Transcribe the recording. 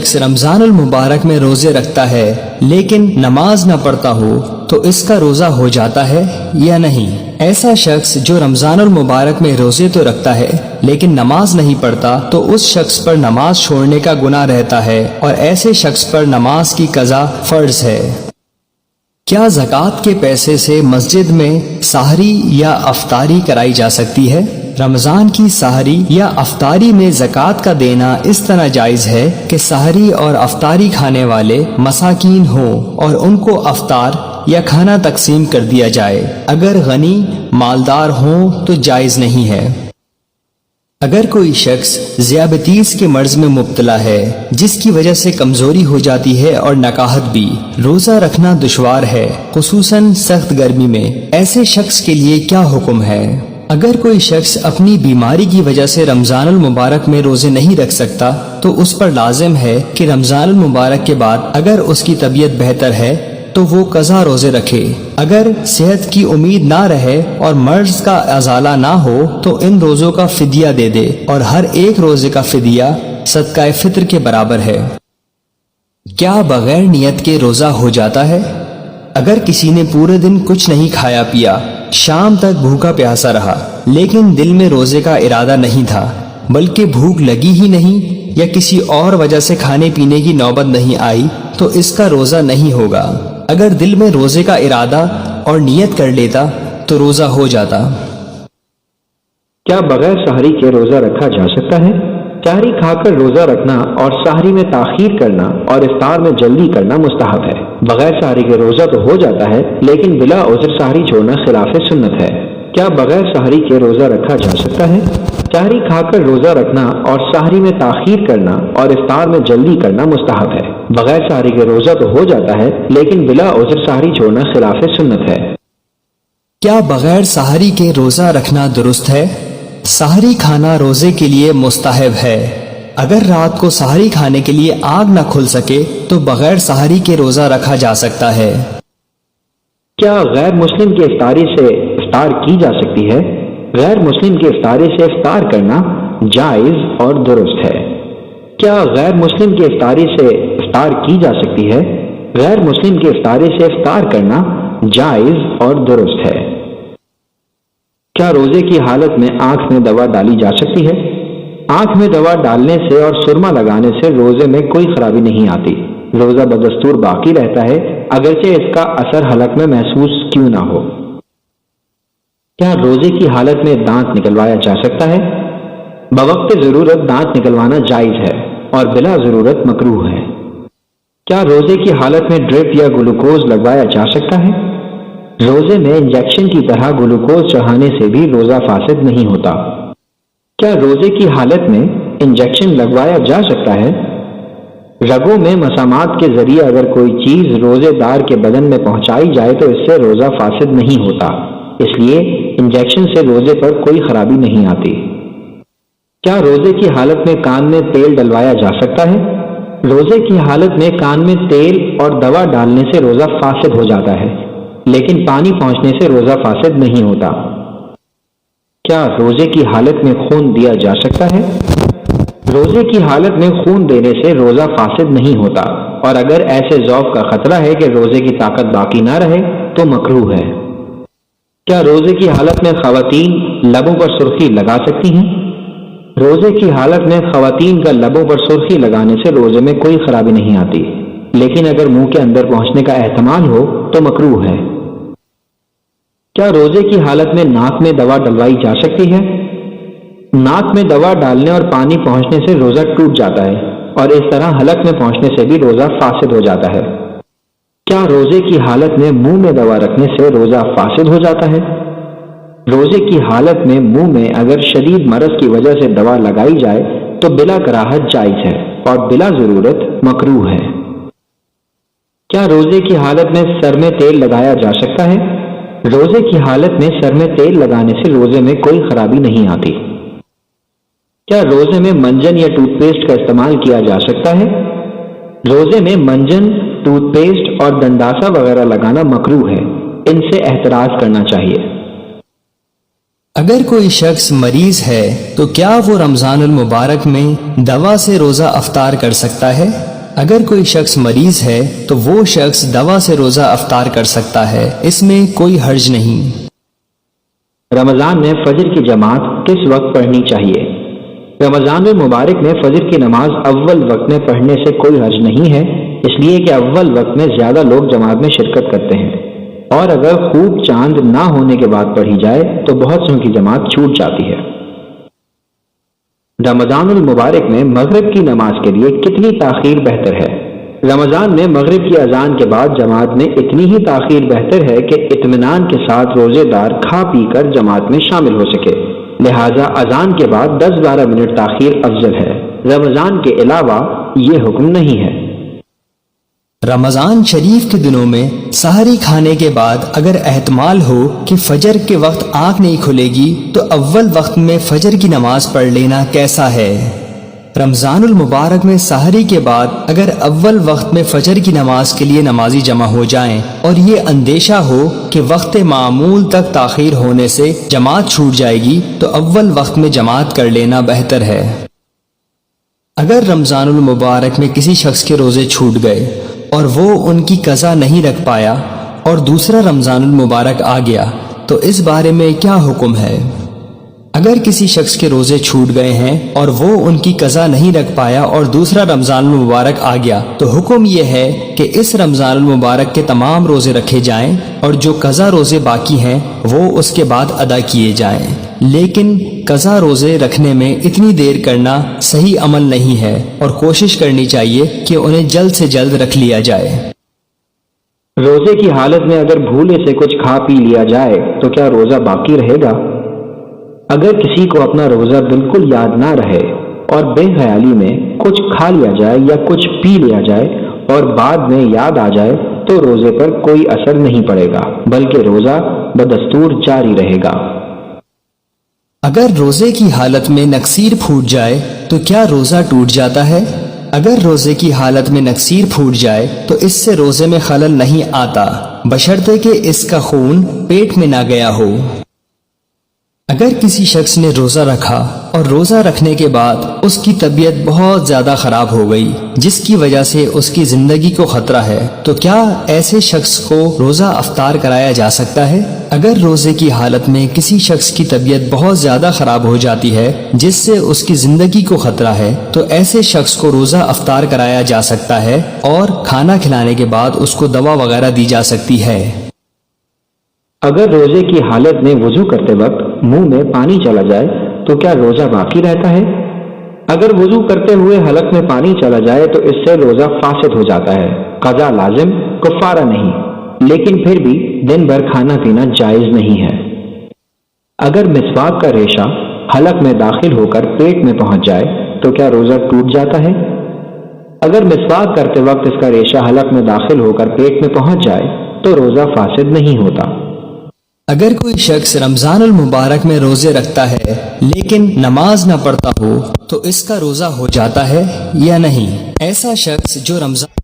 شخص رمضان المبارک میں روزے رکھتا ہے لیکن نماز نہ پڑھتا ہو تو اس کا روزہ ہو جاتا ہے یا نہیں؟ ایسا شخص جو رمضان المبارک میں روزے تو رکھتا ہے لیکن نماز نہیں پڑھتا تو اس شخص پر نماز چھوڑنے کا گناہ رہتا ہے اور ایسے شخص پر نماز کی قضا فرض ہے۔ کیا زکوٰۃ کے پیسے سے مسجد میں سحری یا افطاری کرائی جا سکتی ہے؟ رمضان کی سحری یا افطاری میں زکوٰۃ کا دینا اس طرح جائز ہے کہ سحری اور افطاری کھانے والے مساکین ہوں اور ان کو افطار یا کھانا تقسیم کر دیا جائے۔ اگر غنی مالدار ہوں تو جائز نہیں ہے۔ اگر کوئی شخص ذیابیطیس کے مرض میں مبتلا ہے جس کی وجہ سے کمزوری ہو جاتی ہے اور نکاحت بھی، روزہ رکھنا دشوار ہے خصوصاً سخت گرمی میں، ایسے شخص کے لیے کیا حکم ہے؟ اگر کوئی شخص اپنی بیماری کی وجہ سے رمضان المبارک میں روزے نہیں رکھ سکتا تو اس پر لازم ہے کہ رمضان المبارک کے بعد اگر اس کی طبیعت بہتر ہے تو وہ قضا روزے رکھے۔ اگر صحت کی امید نہ رہے اور مرض کا ازالہ نہ ہو تو ان روزوں کا فدیہ دے دے اور ہر ایک روزے کا فدیہ صدقہ فطر کے برابر ہے۔ کیا بغیر نیت کے روزہ ہو جاتا ہے؟ اگر کسی نے پورے دن کچھ نہیں کھایا پیا، شام تک بھوکا پیاسا رہا لیکن دل میں روزے کا ارادہ نہیں تھا بلکہ بھوک لگی ہی نہیں یا کسی اور وجہ سے کھانے پینے کی نوبت نہیں آئی تو اس کا روزہ نہیں ہوگا۔ اگر دل میں روزے کا ارادہ اور نیت کر لیتا تو روزہ ہو جاتا۔ کیا بغیر سحری کے روزہ رکھا جا سکتا ہے؟ سحری کھا کر روزہ رکھنا اور سحری میں تاخیر کرنا اور افطار میں جلدی کرنا مستحب ہے۔ بغیر سحری کے روزہ تو ہو جاتا ہے لیکن بلا عذر سحری چھوڑنا خلاف سنت ہے۔ کیا بغیر سحری کے روزہ رکھا جا سکتا ہے؟ سحری کھا کر روزہ رکھنا اور سحری میں تاخیر کرنا اور افطار میں جلدی کرنا مستحب ہے۔ بغیر سحری کے روزہ تو ہو جاتا ہے لیکن بلا عذر سحری چھوڑنا خلاف سنت ہے۔ کیا بغیر سحری کے روزہ رکھنا درست ہے؟ سحری کھانا روزے کے لیے مستحب ہے۔ اگر رات کو سحری کھانے کے لیے آگ نہ کھل سکے تو بغیر سحری کے روزہ رکھا جا سکتا ہے۔ کیا غیر مسلم کی افطاری سے افطار کی جا سکتی ہے؟ غیر مسلم کی افطاری سے افطار کرنا جائز اور درست ہے۔ کیا غیر مسلم کی افطاری سے افطار کی جا سکتی ہے؟ غیر مسلم کی افطاری سے افطار کرنا جائز اور درست ہے۔ کیا روزے کی حالت میں آنکھ میں دوا ڈالی جا سکتی ہے؟ آنکھ میں دوا ڈالنے سے اور سرما لگانے سے روزے میں کوئی خرابی نہیں آتی۔ روزہ بدستور باقی رہتا ہے اگرچہ اس کا اثر حلق میں محسوس کیوں نہ ہو۔ کیا روزے کی حالت میں دانت نکلوایا جا سکتا ہے؟ بوقت ضرورت دانت نکلوانا جائز ہے اور بلا ضرورت مکروہ ہے۔ کیا روزے کی حالت میں ڈرپ یا گلوکوز لگوایا جا سکتا ہے؟ روزے میں انجیکشن کی طرح گلوکوز چڑھانے سے بھی روزہ فاسد نہیں ہوتا۔ کیا روزے کی حالت میں انجیکشن لگوایا جا سکتا ہے؟ رگوں میں مسامات کے ذریعے اگر کوئی چیز روزے دار کے بدن میں پہنچائی جائے تو اس سے روزہ فاسد نہیں ہوتا، اس لیے انجیکشن سے روزے پر کوئی خرابی نہیں آتی۔ کیا روزے کی حالت میں کان میں تیل ڈلوایا جا سکتا ہے؟ روزے کی حالت میں کان میں تیل اور دوا ڈالنے سے روزہ فاسد ہو جاتا ہے لیکن پانی پہنچنے سے روزہ فاسد نہیں ہوتا۔ کیا روزے کی حالت میں خون دیا جا سکتا ہے؟ روزے کی حالت میں خون دینے سے روزہ فاسد نہیں ہوتا اور اگر ایسے ذوق کا خطرہ ہے کہ روزے کی طاقت باقی نہ رہے تو مکروہ ہے۔ کیا روزے کی حالت میں خواتین لبوں پر سرخی لگا سکتی ہیں؟ روزے کی حالت میں خواتین کا لبوں پر سرخی لگانے سے روزے میں کوئی خرابی نہیں آتی لیکن اگر منہ کے اندر پہنچنے کا احتمال ہو تو مکروہ ہے۔ کیا روزے کی حالت میں ناک میں دوا ڈلوائی جا سکتی ہے؟ ناک میں دوا ڈالنے اور پانی پہنچنے سے روزہ ٹوٹ جاتا ہے اور اس طرح حلق میں پہنچنے سے بھی روزہ فاسد ہو جاتا ہے۔ کیا روزے کی حالت میں منہ میں دوا رکھنے سے روزہ فاسد ہو جاتا ہے؟ روزے کی حالت میں منہ میں اگر شدید مرض کی وجہ سے دوا لگائی جائے تو بلا کراہت جائز ہے اور بلا ضرورت مکروہ ہے۔ کیا روزے کی حالت میں سر میں تیل لگایا جا سکتا ہے؟ روزے کی حالت میں سر میں تیل لگانے سے روزے میں کوئی خرابی نہیں آتی۔ کیا روزے میں منجن یا ٹوتھ پیسٹ کا استعمال کیا جا سکتا ہے؟ روزے میں منجن، ٹوتھ پیسٹ اور دنداسا وغیرہ لگانا مکروہ ہے، ان سے احتراز کرنا چاہیے۔ اگر کوئی شخص مریض ہے تو کیا وہ رمضان المبارک میں دوا سے روزہ افطار کر سکتا ہے؟ اگر کوئی شخص مریض ہے تو وہ شخص دوا سے روزہ افطار کر سکتا ہے، اس میں کوئی حرج نہیں۔ رمضان میں فجر کی جماعت کس وقت پڑھنی چاہیے؟ رمضان المبارک میں فجر کی نماز اول وقت میں پڑھنے سے کوئی حرج نہیں ہے، اس لیے کہ اول وقت میں زیادہ لوگ جماعت میں شرکت کرتے ہیں، اور اگر خوب چاند نہ ہونے کے بعد پڑھی جائے تو بہت سو کی جماعت چھوٹ جاتی ہے۔ رمضان المبارک میں مغرب کی نماز کے لیے کتنی تاخیر بہتر ہے؟ رمضان میں مغرب کی اذان کے بعد جماعت میں اتنی ہی تاخیر بہتر ہے کہ اطمینان کے ساتھ روزے دار کھا پی کر جماعت میں شامل ہو سکے، لہٰذا اذان کے بعد 10-12 منٹ تاخیر افضل ہے۔ رمضان کے علاوہ یہ حکم نہیں ہے۔ رمضان شریف کے دنوں میں سحری کھانے کے بعد اگر احتمال ہو کہ فجر کے وقت آنکھ نہیں کھلے گی تو اول وقت میں فجر کی نماز پڑھ لینا کیسا ہے؟ رمضان المبارک میں سحری کے بعد اگر اول وقت میں فجر کی نماز کے لیے نمازی جمع ہو جائیں اور یہ اندیشہ ہو کہ وقت معمول تک تاخیر ہونے سے جماعت چھوٹ جائے گی تو اول وقت میں جماعت کر لینا بہتر ہے۔ اگر رمضان المبارک میں کسی شخص کے روزے چھوٹ گئے اور وہ ان کی قضا نہیں رکھ پایا اور دوسرا رمضان المبارک آ گیا تو اس بارے میں کیا حکم ہے؟ اگر کسی شخص کے روزے چھوٹ گئے ہیں اور وہ ان کی قضا نہیں رکھ پایا اور دوسرا رمضان المبارک آ گیا تو حکم یہ ہے کہ اس رمضان المبارک کے تمام روزے رکھے جائیں اور جو قضا روزے باقی ہیں وہ اس کے بعد ادا کیے جائیں، لیکن قضا روزے رکھنے میں اتنی دیر کرنا صحیح عمل نہیں ہے اور کوشش کرنی چاہیے کہ انہیں جلد سے جلد رکھ لیا جائے۔ روزے کی حالت میں اگر بھولے سے کچھ کھا پی لیا جائے تو کیا روزہ باقی رہے گا؟ اگر کسی کو اپنا روزہ بالکل یاد نہ رہے اور بے خیالی میں کچھ کھا لیا جائے یا کچھ پی لیا جائے اور بعد میں یاد آ جائے تو روزے پر کوئی اثر نہیں پڑے گا بلکہ روزہ بدستور جاری رہے گا۔ اگر روزے کی حالت میں نکسیر پھوٹ جائے تو کیا روزہ ٹوٹ جاتا ہے؟ اگر روزے کی حالت میں نکسیر پھوٹ جائے تو اس سے روزے میں خلل نہیں آتا بشرطے کہ اس کا خون پیٹ میں نہ گیا ہو۔ اگر کسی شخص نے روزہ رکھا اور روزہ رکھنے کے بعد اس کی طبیعت بہت زیادہ خراب ہو گئی جس کی وجہ سے اس کی زندگی کو خطرہ ہے تو کیا ایسے شخص کو روزہ افطار کرایا جا سکتا ہے؟ اگر روزے کی حالت میں کسی شخص کی طبیعت بہت زیادہ خراب ہو جاتی ہے جس سے اس کی زندگی کو خطرہ ہے تو ایسے شخص کو روزہ افطار کرایا جا سکتا ہے اور کھانا کھلانے کے بعد اس کو دوا وغیرہ دی جا سکتی ہے۔ اگر روزے کی حالت میں وضو کرتے وقت منہ میں پانی چلا جائے تو کیا روزہ باقی رہتا ہے؟ اگر وضو کرتے ہوئے حلق میں پانی چلا جائے تو اس سے روزہ فاسد ہو جاتا ہے، قضا لازم، کفارہ نہیں، لیکن پھر بھی دن بھر کھانا پینا جائز نہیں ہے۔ اگر مسواک کا ریشہ حلق میں داخل ہو کر پیٹ میں پہنچ جائے تو کیا روزہ ٹوٹ جاتا ہے؟ اگر مسواک کرتے وقت اس کا ریشہ حلق میں داخل ہو کر پیٹ میں پہنچ جائے تو روزہ فاسد نہیں ہوتا۔ اگر کوئی شخص رمضان المبارک میں روزے رکھتا ہے لیکن نماز نہ پڑھتا ہو تو اس کا روزہ ہو جاتا ہے یا نہیں؟ ایسا شخص جو رمضان